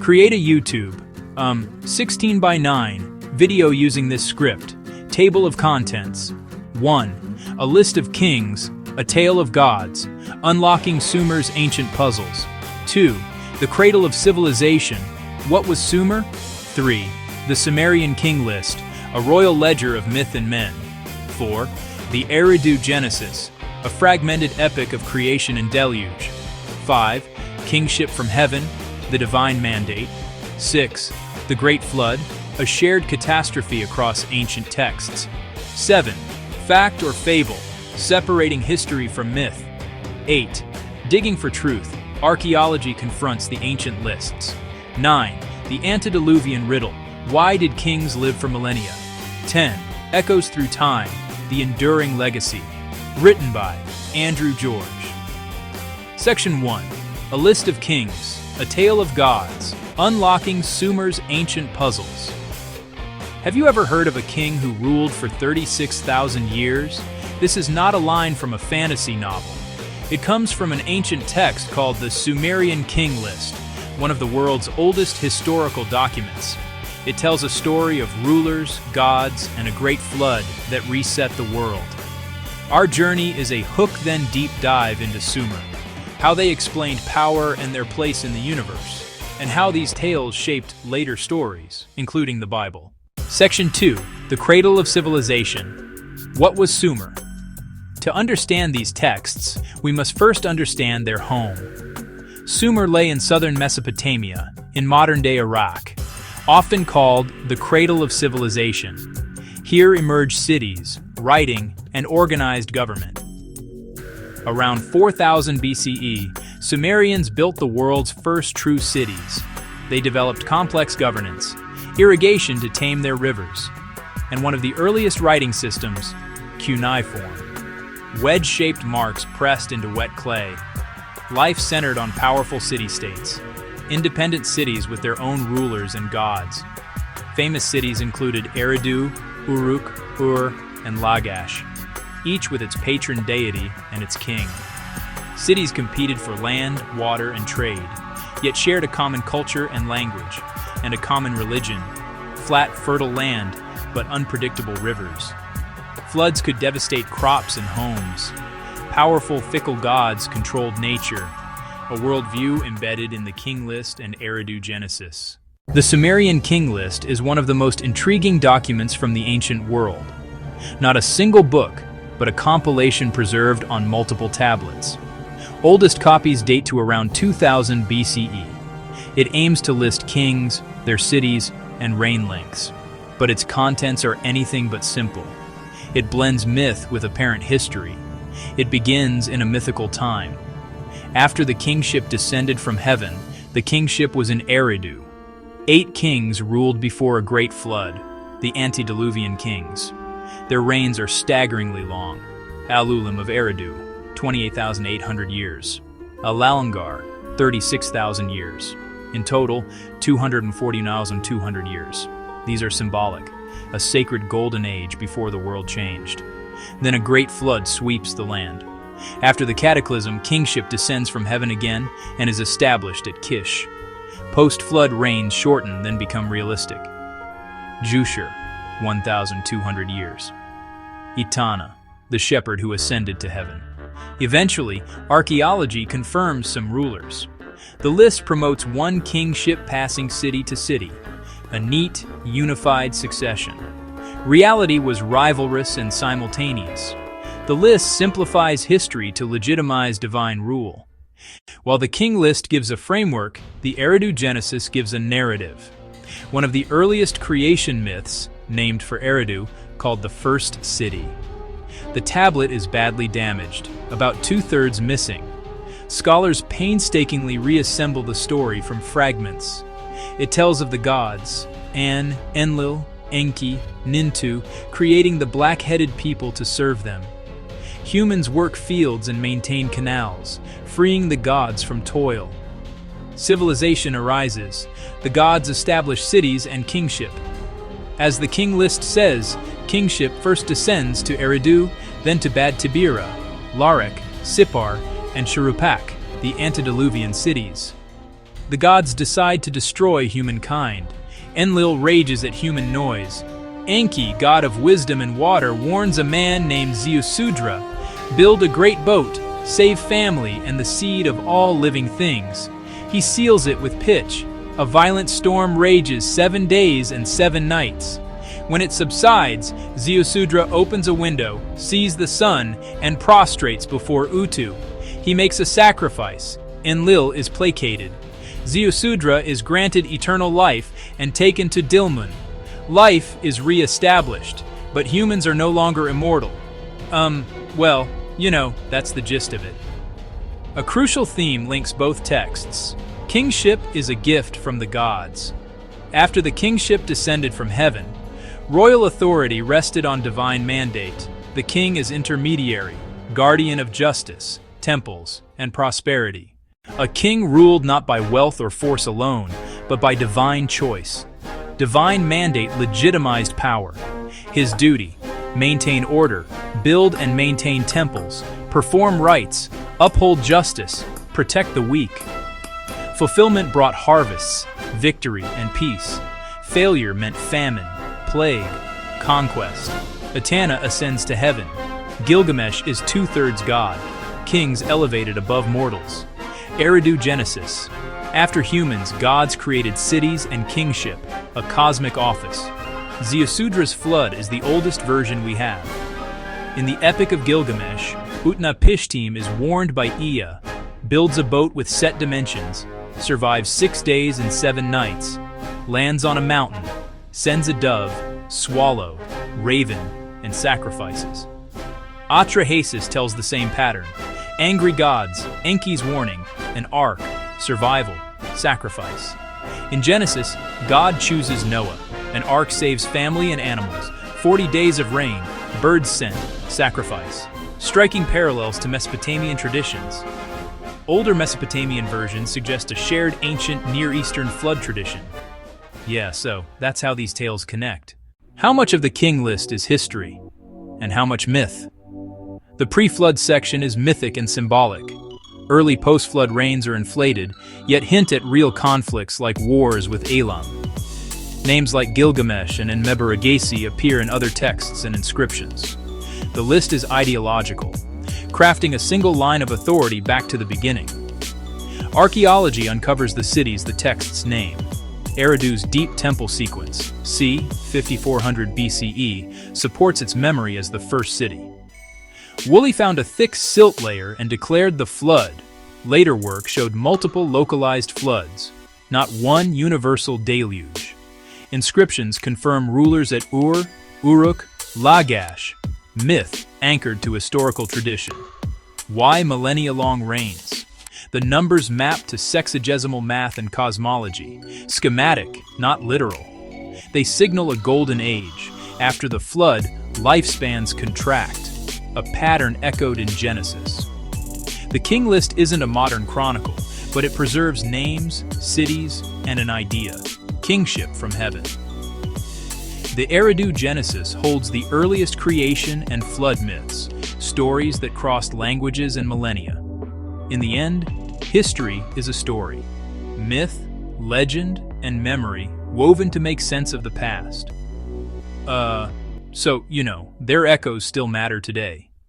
Create a YouTube 16 by 9 video using this script. Table of contents. 1. A list of kings, a tale of gods, unlocking Sumer's ancient puzzles. 2. The cradle of civilization. What was Sumer? 3. The Sumerian king list, a royal ledger of myth and men. 4. The Eridu Genesis, a fragmented epic of creation and deluge. 5. Kingship from heaven, the divine mandate. 6. The Great Flood, a shared catastrophe across ancient texts. 7. Fact or fable, separating history from myth. 8. Digging for truth, archaeology confronts the ancient lists. 9. The antediluvian riddle, why did kings live for millennia? 10. Echoes through time, the enduring legacy. Written by Andrew George. Section 1. A list of kings, a tale of gods, unlocking Sumer's ancient puzzles. Have you ever heard of a king who ruled for 36,000 years? This is not a line from a fantasy novel. It comes from an ancient text called the Sumerian king list, one of the world's oldest historical documents. It tells a story of rulers, gods, and a great flood that reset the world. Our journey is a hook-then deep dive into Sumer, how they explained power and their place in the universe, and how these tales shaped later stories, including the Bible. Section 2. The Cradle of Civilization. What was Sumer? To understand these texts, we must first understand their home. Sumer lay in southern Mesopotamia, in modern-day Iraq, often called the Cradle of Civilization. Here emerged cities, writing, and organized government. Around 4000 BCE, Sumerians built the world's first true cities. They developed complex governance, irrigation to tame their rivers, and one of the earliest writing systems, cuneiform. Wedge-shaped marks pressed into wet clay. Life centered on powerful city-states. Independent cities with their own rulers and gods. Famous cities included Eridu, Uruk, Ur, and Lagash, each with its patron deity and its king. Cities competed for land, water, and trade, yet shared a common culture and language, and a common religion. Flat, fertile land, but unpredictable rivers. Floods could devastate crops and homes. Powerful, fickle gods controlled nature, a worldview embedded in the king list and Eridu Genesis. The Sumerian king list is one of the most intriguing documents from the ancient world. Not a single book, but a compilation preserved on multiple tablets. Oldest copies date to around 2000 BCE. It aims to list kings, their cities, and reign lengths. But its contents are anything but simple. It blends myth with apparent history. It begins in a mythical time. After the kingship descended from heaven, the kingship was in Eridu. 8 kings ruled before a great flood, the antediluvian kings. Their reigns are staggeringly long. Alulim of Eridu, 28,800 years. Alalangar, 36,000 years. In total, 240,200 years. These are symbolic, a sacred golden age before the world changed. Then a great flood sweeps the land. After the cataclysm, kingship descends from heaven again and is established at Kish. Post-flood reigns shorten, then become realistic. Jushur, 1,200 years. Etana, the shepherd who ascended to heaven. Eventually, archaeology confirms some rulers. The list promotes one kingship passing city to city, a neat, unified succession. Reality was rivalrous and simultaneous. The list simplifies history to legitimize divine rule. While the king list gives a framework, the Eridu Genesis gives a narrative. One of the earliest creation myths, named for Eridu, called the First City. The tablet is badly damaged, about 2/3 missing. Scholars painstakingly reassemble the story from fragments. It tells of the gods, An, Enlil, Enki, Nintu, creating the black-headed people to serve them. Humans work fields and maintain canals, freeing the gods from toil. Civilization arises. The gods establish cities and kingship. As the king list says, kingship first descends to Eridu, then to Bad Tibira, Larek, Sippar, and Shuruppak, the antediluvian cities. the gods decide to destroy humankind. Enlil rages at human noise. Enki, god of wisdom and water, warns a man named Ziusudra, build a great boat, save family and the seed of all living things. He seals it with pitch. A violent storm rages 7 days and 7 nights. When it subsides, Ziusudra opens a window, sees the sun, and prostrates before Utu. He makes a sacrifice. Enlil is placated. Ziusudra is granted eternal life and taken to Dilmun. Life is re-established, but humans are no longer immortal. Well, you know, that's the gist of it. A crucial theme links both texts. Kingship is a gift from the gods. After the kingship descended from heaven, royal authority rested on divine mandate. The king is intermediary, guardian of justice, temples, and prosperity. A king ruled not by wealth or force alone, but by divine choice. Divine mandate legitimized power. His duty: maintain order, build and maintain temples, perform rites, uphold justice, protect the weak. Fulfillment brought harvests, victory, and peace. Failure meant famine, plague, conquest. Etana ascends to heaven. Gilgamesh is 2/3 god. Kings elevated above mortals. Eridu Genesis. After humans, gods created cities and kingship, a cosmic office. Ziusudra's flood is the oldest version we have. In the Epic of Gilgamesh, Utnapishtim is warned by Ea, builds a boat with set dimensions, survives 6 days and 7 nights, lands on a mountain, sends a dove, swallow, raven, and sacrifices. Atrahasis tells the same pattern. Angry gods, Enki's warning, an ark, survival, sacrifice. In Genesis, God chooses Noah. An ark saves family and animals. 40 days of rain, birds sent, sacrifice. Striking parallels to Mesopotamian traditions. Older Mesopotamian versions suggest a shared ancient Near Eastern flood tradition. Yeah, so that's how these tales connect. How much of the king list is history, and how much myth? The pre-flood section is mythic and symbolic. Early post-flood reigns are inflated, yet hint at real conflicts like wars with Elam. Names like Gilgamesh and Enmebaragesi appear in other texts and inscriptions. The list is ideological, crafting a single line of authority back to the beginning. Archaeology uncovers the cities the texts name. Eridu's deep temple sequence, c. 5400 BCE, supports its memory as the first city. Woolley found a thick silt layer and declared the flood. Later work showed multiple localized floods, not one universal deluge. Inscriptions confirm rulers at Ur, Uruk, Lagash, myth anchored to historical tradition. Why millennia-long reigns? The numbers map to sexagesimal math and cosmology, schematic, not literal. They signal a golden age. After the flood, lifespans contract, a pattern echoed in Genesis. The king list isn't a modern chronicle, but it preserves names, cities, and an idea: kingship from heaven. The Eridu Genesis holds the earliest creation and flood myths, stories that crossed languages and millennia. In the end, history is a story. Myth, legend, and memory woven to make sense of the past. So, you know, their echoes still matter today.